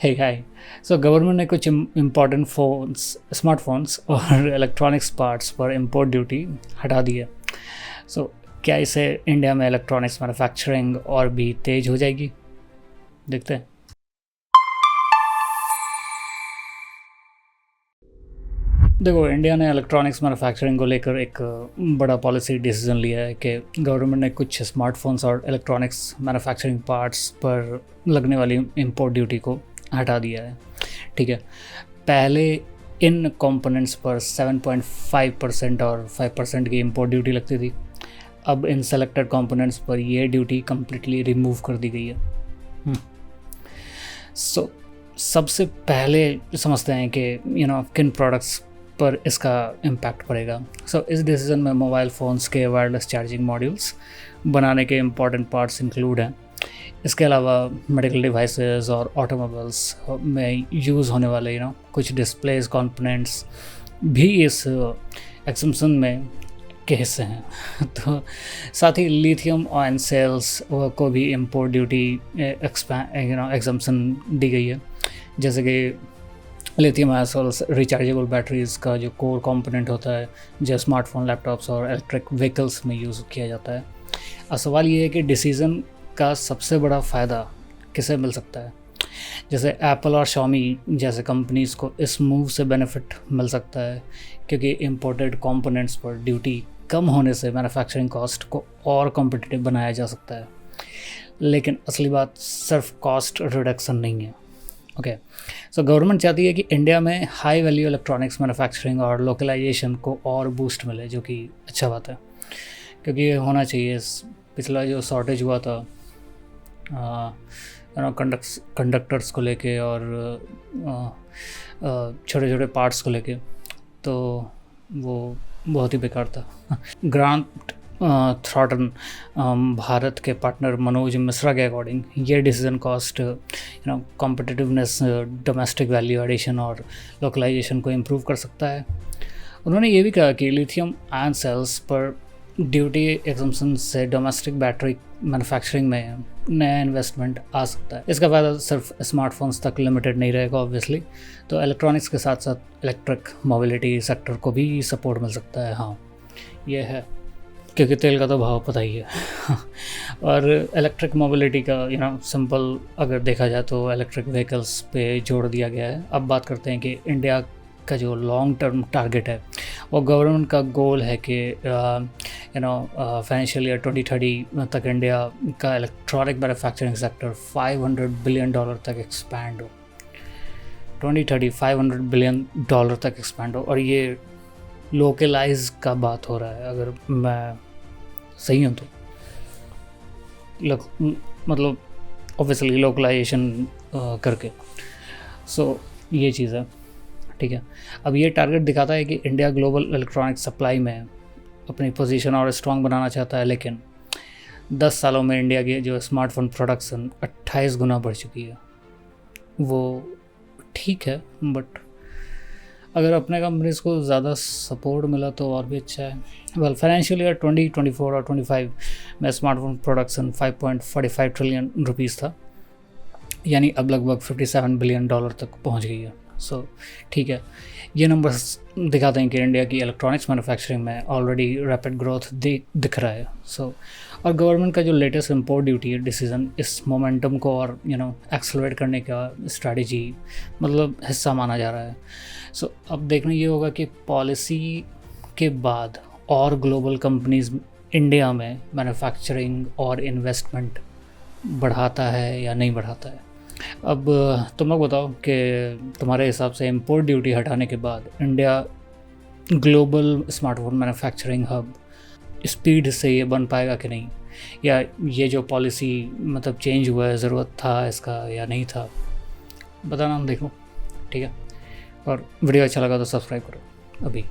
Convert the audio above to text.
हे हाय। So government ने कुछ important smartphones और इलेक्ट्रॉनिक्स पार्ट्स पर इंपोर्ट ड्यूटी हटा दी है। सो क्या इससे इंडिया में इलेक्ट्रॉनिक्स मैन्युफैक्चरिंग और भी तेज़ हो जाएगी? देखते हैं। देखो, इंडिया ने इलेक्ट्रॉनिक्स मैन्युफैक्चरिंग को लेकर एक बड़ा पॉलिसी डिसीजन लिया है कि गवर्नमेंट ने कुछ स्मार्टफोन्स और इलेक्ट्रॉनिक्स मैन्युफैक्चरिंग पार्ट्स पर लगने वाली इंपोर्ट ड्यूटी को हटा दिया है। ठीक है, पहले इन कंपोनेंट्स पर 7.5% और 5% की इंपोर्ट ड्यूटी लगती थी। अब इन सेलेक्टेड कंपोनेंट्स पर ये ड्यूटी कम्प्लीटली रिमूव कर दी गई है। सो सबसे पहले समझते हैं कि किन प्रोडक्ट्स पर इसका इम्पैक्ट पड़ेगा। सो इस डिसीजन में मोबाइल फ़ोन्स के वायरलेस चार्जिंग मॉड्यूल्स बनाने के इम्पॉर्टेंट पार्ट्स इंक्लूड हैं। इसके अलावा मेडिकल डिवाइसेस और ऑटोमोबाइल्स में यूज़ होने वाले कुछ डिस्प्लेस कंपोनेंट्स भी इस एक्सम्पशन में के हिस्से हैं। तो साथ ही लिथियम आयन सेल्स को भी इंपोर्ट ड्यूटी एक्सम्पशन दी गई है। जैसे कि lithium ion cells rechargeable batteries का जो कोर कंपोनेंट होता है, जो स्मार्टफोन, लैपटॉप्स और इलेक्ट्रिक व्हीकल्स में यूज़ किया जाता है। अब सवाल ये है कि डिसीज़न का सबसे बड़ा फ़ायदा किसे मिल सकता है? जैसे एप्पल और शॉमी जैसे कंपनीज़ को इस मूव से बेनिफिट मिल सकता है, क्योंकि इंपोर्टेड कंपोनेंट्स पर ड्यूटी कम होने से मैन्युफैक्चरिंग कॉस्ट को और कॉम्पिटिटिव बनाया जा सकता है। लेकिन असली बात सिर्फ कॉस्ट रिडक्शन नहीं है। ओके, सो गवर्नमेंट चाहती है कि इंडिया में हाई वैल्यू इलेक्ट्रॉनिक्स मैन्युफैक्चरिंग और लोकलाइजेशन को और बूस्ट मिले, जो कि अच्छा बात है, क्योंकि ये होना चाहिए। पिछला जो शॉर्टेज हुआ था कंडक्टर्स को लेके और छोटे छोटे पार्ट्स को लेके, तो वो बहुत ही बेकार था। ग्रांट थ्रॉटन भारत के पार्टनर मनोज मिश्रा के अकॉर्डिंग ये decision cost competitiveness, domestic value addition और लोकलाइजेशन को इम्प्रूव कर सकता है। उन्होंने ये भी कहा कि लिथियम आयन सेल्स पर ड्यूटी एक्सम्पशन से डोमेस्टिक बैटरी मैन्युफैक्चरिंग में नया इन्वेस्टमेंट आ सकता है। इसका फ़ायदा सिर्फ स्मार्टफोन्स तक लिमिटेड नहीं रहेगा ऑब्वियसली, तो इलेक्ट्रॉनिक्स के साथ साथ इलेक्ट्रिक मोबिलिटी सेक्टर को भी सपोर्ट मिल सकता है। हाँ, ये है, क्योंकि तेल का तो भाव पता ही है। और इलेक्ट्रिक मोबिलिटी का सिंपल अगर देखा जाए तो इलेक्ट्रिक व्हीकल्स पे जोड़ दिया गया है। अब बात करते हैं कि इंडिया का जो लॉन्ग टर्म टारगेट है, वो गवर्नमेंट का गोल है कि फाइनेंशियल ईयर 2030 तक इंडिया का इलेक्ट्रॉनिक मैन्युफैक्चरिंग सेक्टर $500 बिलियन तक एक्सपैंड हो। 2030 $500 बिलियन तक एक्सपैंड हो, और ये लोकलाइज का बात हो रहा है, अगर मैं सही हूँ तो। मतलब ऑब्वियसली लोकलाइजेशन करके। सो ये चीज़ है, ठीक है। अब ये टारगेट दिखाता है कि इंडिया ग्लोबल इलेक्ट्रॉनिक सप्लाई में अपनी पोजीशन और स्ट्रॉन्ग बनाना चाहता है, लेकिन 10 सालों में इंडिया की जो स्मार्टफोन प्रोडक्शन 28 गुना बढ़ चुकी है। वो ठीक है, बट अगर अपने कंपनीज को ज़्यादा सपोर्ट मिला तो और भी अच्छा है। वेल, फाइनेंशियल ईयर 2024 और 25 में स्मार्टफोन प्रोडक्शन 5.45 ट्रिलियन रुपीज़ था, यानी अब लगभग $57 बिलियन तक पहुंच गई है। सो ठीक है, ये नंबर्स दिखाते हैं कि इंडिया की इलेक्ट्रॉनिक्स मैन्युफैक्चरिंग में ऑलरेडी रैपिड ग्रोथ दिख रहा है। सो और गवर्नमेंट का जो लेटेस्ट इंपोर्ट ड्यूटी डिसीजन इस मोमेंटम को और एक्सेलरेट करने का स्ट्रैटेजी मतलब हिस्सा माना जा रहा है। सो अब देखना ये होगा कि पॉलिसी के बाद और ग्लोबल कंपनीज इंडिया में मैन्युफैक्चरिंग और इन्वेस्टमेंट बढ़ाता है या नहीं बढ़ाता है। अब तुम लोग बताओ कि तुम्हारे हिसाब से इंपोर्ट ड्यूटी हटाने के बाद India global smartphone manufacturing hub speed से ये बन पाएगा कि नहीं, या ये जो पॉलिसी मतलब चेंज हुआ है ज़रूरत था इसका या नहीं था? बताना, हम देखो, ठीक है। और वीडियो अच्छा लगा तो सब्सक्राइब करो अभी।